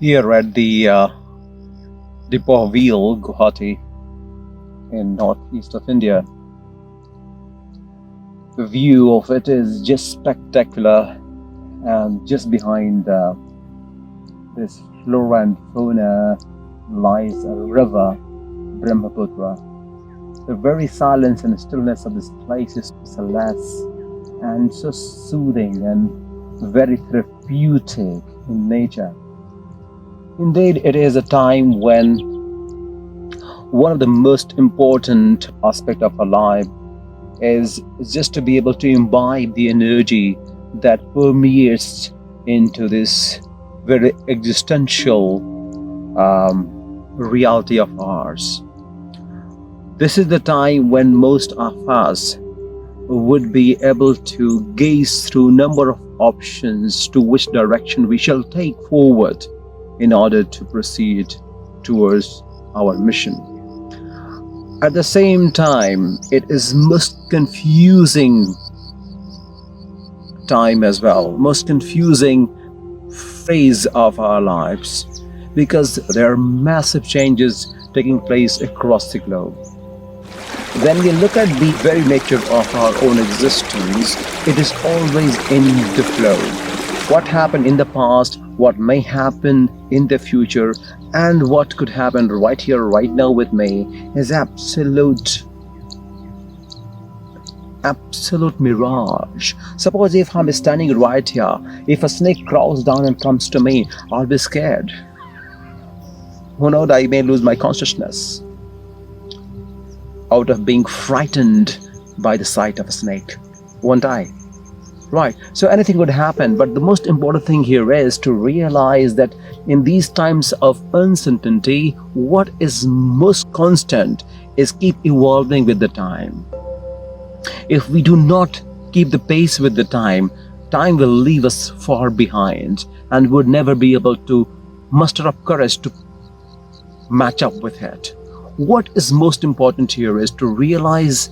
Here at the Dipper Wheel, Guwahati, in northeast of India, the view of it is just spectacular. And just behind this flora and fauna lies a river, Brahmaputra. The very silence and stillness of this place is celeste and so soothing and very therapeutic in nature. Indeed, it is a time when one of the most important aspects of our life is just to be able to imbibe the energy that permeates into this very existential reality of ours. This is the time when most of us would be able to gaze through a number of options to which direction we shall take forward in order to proceed towards our mission. At the same time, it is most confusing time as well, most confusing phase of our lives, because there are massive changes taking place across the globe. When we look at the very nature of our own existence, it is always in the flow. What happened in the past, what may happen in the future, and what could happen right here, right now with me is absolute mirage. Suppose if I'm standing right here, if a snake crawls down and comes to me, I'll be scared. Who knows, I may lose my consciousness out of being frightened by the sight of a snake, won't I? Right, so anything would happen, but the most important thing here is to realize that in these times of uncertainty, what is most constant is keep evolving with the time. If we do not keep the pace with the time, time will leave us far behind and would never be able to muster up courage to match up with it. What is most important here is to realize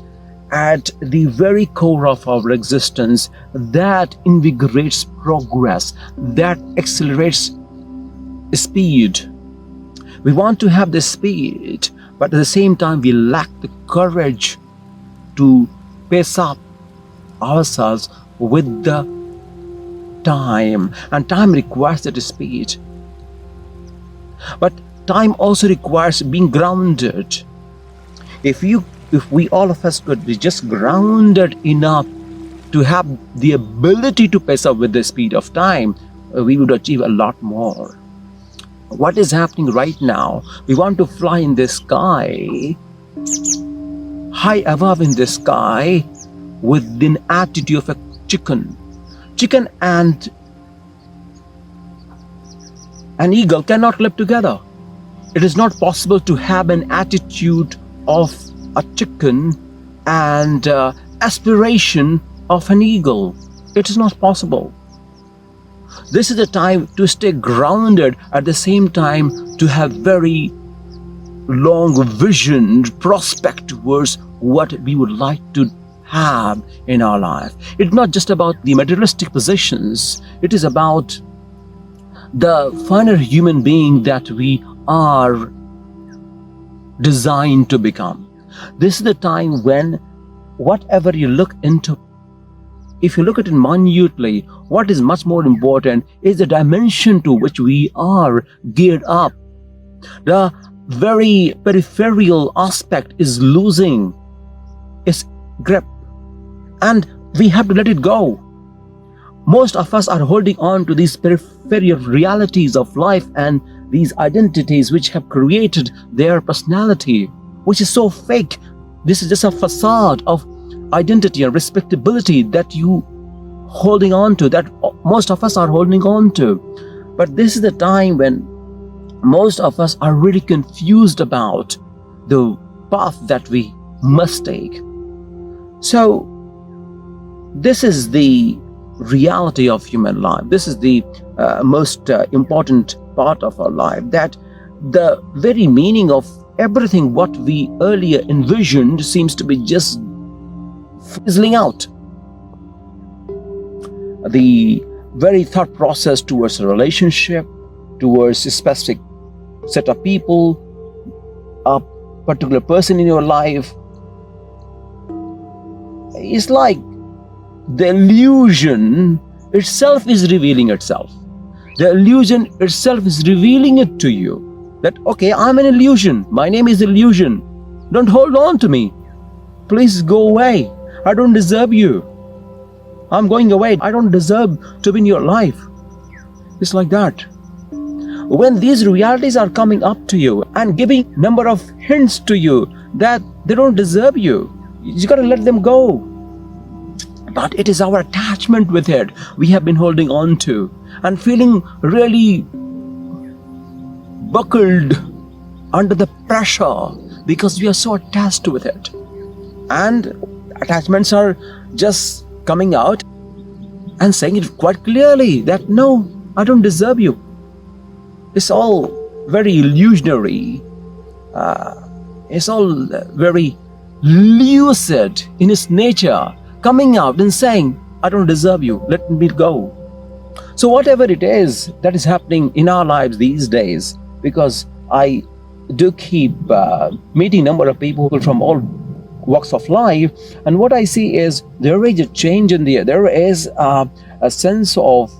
at the very core of our existence that invigorates progress, that accelerates speed. We want to have the speed, but at the same time we lack the courage to pace up ourselves with the time, and time requires that speed. But time also requires being grounded. If we all of us could be just grounded enough to have the ability to pace up with the speed of time, we would achieve a lot more. What is happening right now? We want to fly in the sky, high above in the sky, with an attitude of a chicken. Chicken and an eagle cannot live together. It is not possible to have an attitude of a chicken and aspiration of an eagle. It is not possible. This is the time to stay grounded, at the same time to have very long visioned prospect towards what we would like to have in our life. It's not just about the materialistic possessions. It is about the finer human being that we are designed to become. This is the time when whatever you look into, if you look at it minutely, what is much more important is the dimension to which we are geared up. The very peripheral aspect is losing its grip, and we have to let it go. Most of us are holding on to these peripheral realities of life and these identities which have created their personality, which is so fake. This is just a facade of identity and respectability that you holding on to, that most of us are holding on to. But this is the time when most of us are really confused about the path that we must take. So this is the reality of human life. This is the most important part of our life, that the very meaning of everything what we earlier envisioned seems to be just fizzling out. The very thought process towards a relationship, towards a specific set of people, a particular person in your life. It's like the illusion itself is revealing itself. The illusion itself is revealing it to you. That, okay, I'm an illusion. My name is illusion. Don't hold on to me. Please go away. I don't deserve you. I'm going away. I don't deserve to be in your life. It's like that. When these realities are coming up to you and giving number of hints to you that they don't deserve you, you got to let them go. But it is our attachment with it we have been holding on to and feeling really buckled under the pressure because we are so attached with it. And attachments are just coming out and saying it quite clearly that no, I don't deserve you. It's all very illusionary. It's all very lucid in its nature, coming out and saying, I don't deserve you, let me go. So whatever it is that is happening in our lives these days, because I do keep meeting number of people from all walks of life, and what I see is there is a change in the air. There is a sense of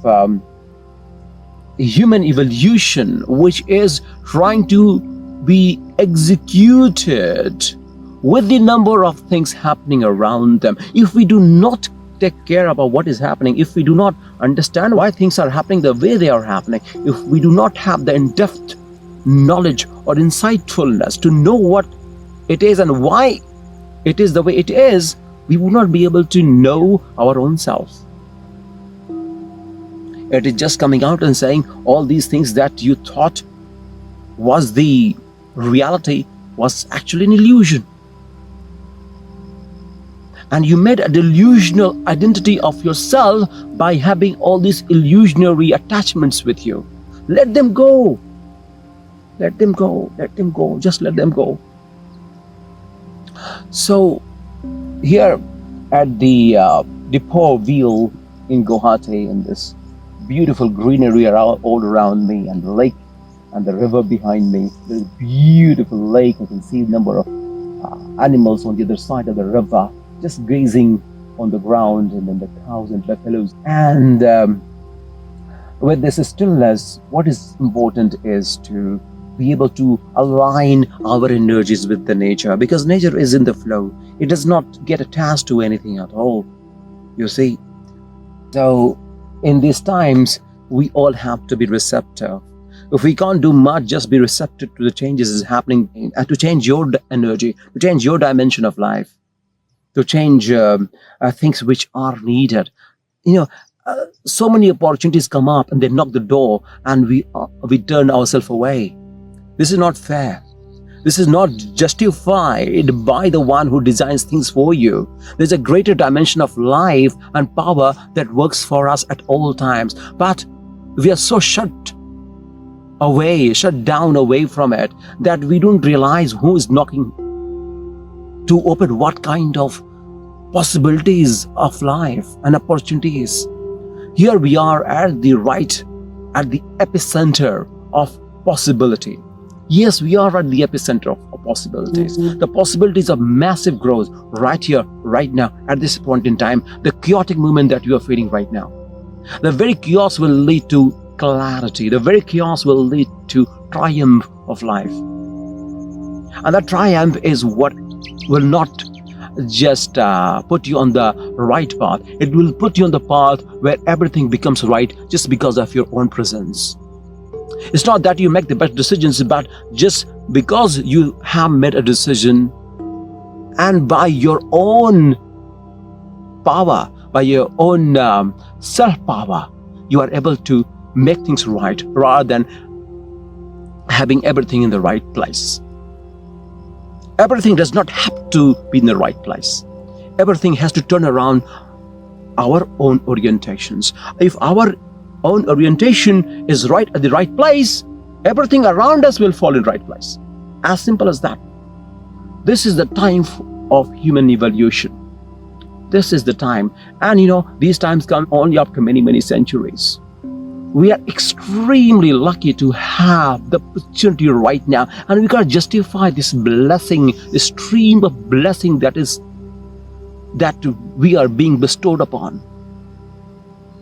human evolution which is trying to be executed with the number of things happening around them. If we do not take care about what is happening, if we do not understand why things are happening the way they are happening, if we do not have the in-depth knowledge or insightfulness to know what it is and why it is the way it is, we will not be able to know our own self. It is just coming out and saying all these things that you thought was the reality was actually an illusion. And you made a delusional identity of yourself by having all these illusionary attachments with you. Let them go. Let them go. Let them go. Just let them go. So here at the depot wheel in Guwahati, in this beautiful greenery all around me, and the lake and the river behind me, this beautiful lake. I can see a number of animals on the other side of the river just grazing on the ground, and then the cows and buffaloes. And with this stillness, what is important is to be able to align our energies with the nature, because nature is in the flow. It does not get attached to anything at all, you see. So in these times, we all have to be receptive. If we can't do much, just be receptive to the changes that is happening, and to change your energy, to change your dimension of life, to change things which are needed. So many opportunities come up and they knock the door, and we turn ourselves away. This is not fair. This is not justified by the one who designs things for you. There's a greater dimension of life and power that works for us at all times. But we are so shut down away from it, that we don't realize who is knocking to open what kind of possibilities of life and opportunities. Here we are at the epicenter of possibility. Yes, we are at the epicenter of possibilities. Mm-hmm. The possibilities of massive growth right here, right now, at this point in time, the chaotic movement that you are feeling right now. The very chaos will lead to clarity. The very chaos will lead to triumph of life. And that triumph is what will not just put you on the right path. It will put you on the path where everything becomes right just because of your own presence. It's not that you make the best decisions, but just because you have made a decision, and by your own power, by your own self-power, you are able to make things right, rather than having everything in the right place. Everything does not have to be in the right place. Everything has to turn around our own orientations. If our own orientation is right at the right place, everything around us will fall in right place. As simple as that. This is the time of human evolution. This is the time. And these times come only after many, many centuries. We are extremely lucky to have the opportunity right now, and we gotta justify this blessing, this stream of blessing that we are being bestowed upon.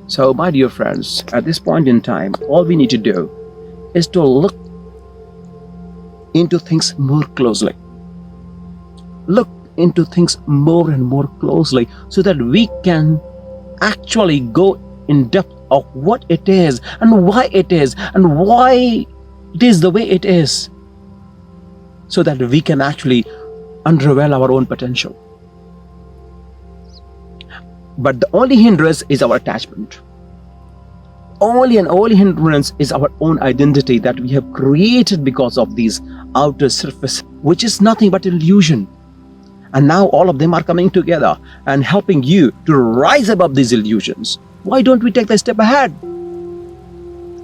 So, my dear friends, at this point in time, all we need to do is to look into things more closely. Look into things more and more closely so that we can actually go in depth of what it is and why it is and why it is the way it is, so that we can actually unravel our own potential. But the only hindrance is our attachment. Only hindrance is our own identity that we have created because of these outer surface, which is nothing but illusion. And now all of them are coming together and helping you to rise above these illusions. Why don't we take the step ahead?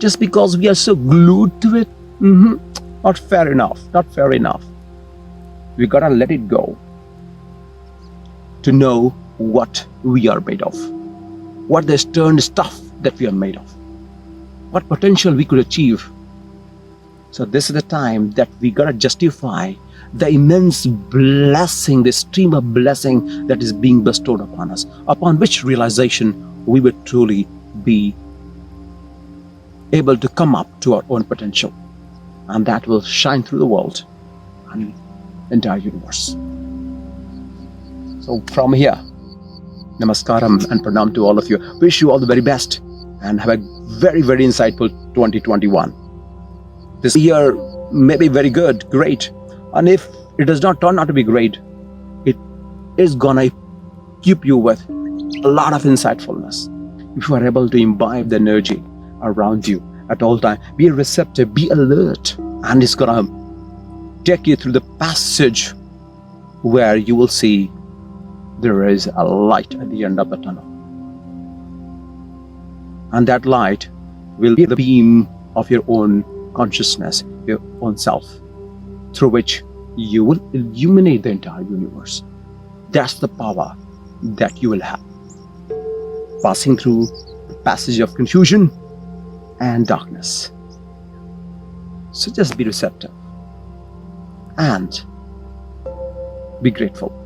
Just because we are so glued to it? Not fair enough. Not fair enough. We gotta let it go to know what we are made of, what the stern stuff that we are made of, what potential we could achieve. So this is the time that we gotta justify the immense blessing, the stream of blessing that is being bestowed upon us, upon which realization we would truly be able to come up to our own potential, and that will shine through the world and the entire universe. So from here, namaskaram and pranam to all of you. Wish you all the very best and have a very, very insightful 2021. This year may be very good, great. And if it does not turn out to be great, it is gonna keep you with a lot of insightfulness. If you are able to imbibe the energy around you at all times, be receptive, be alert, and it's gonna take you through the passage where you will see there is a light at the end of the tunnel. And that light will be the beam of your own consciousness, your own self, through which you will illuminate the entire universe. That's the power that you will have, passing through the passage of confusion and darkness. So just be receptive and be grateful.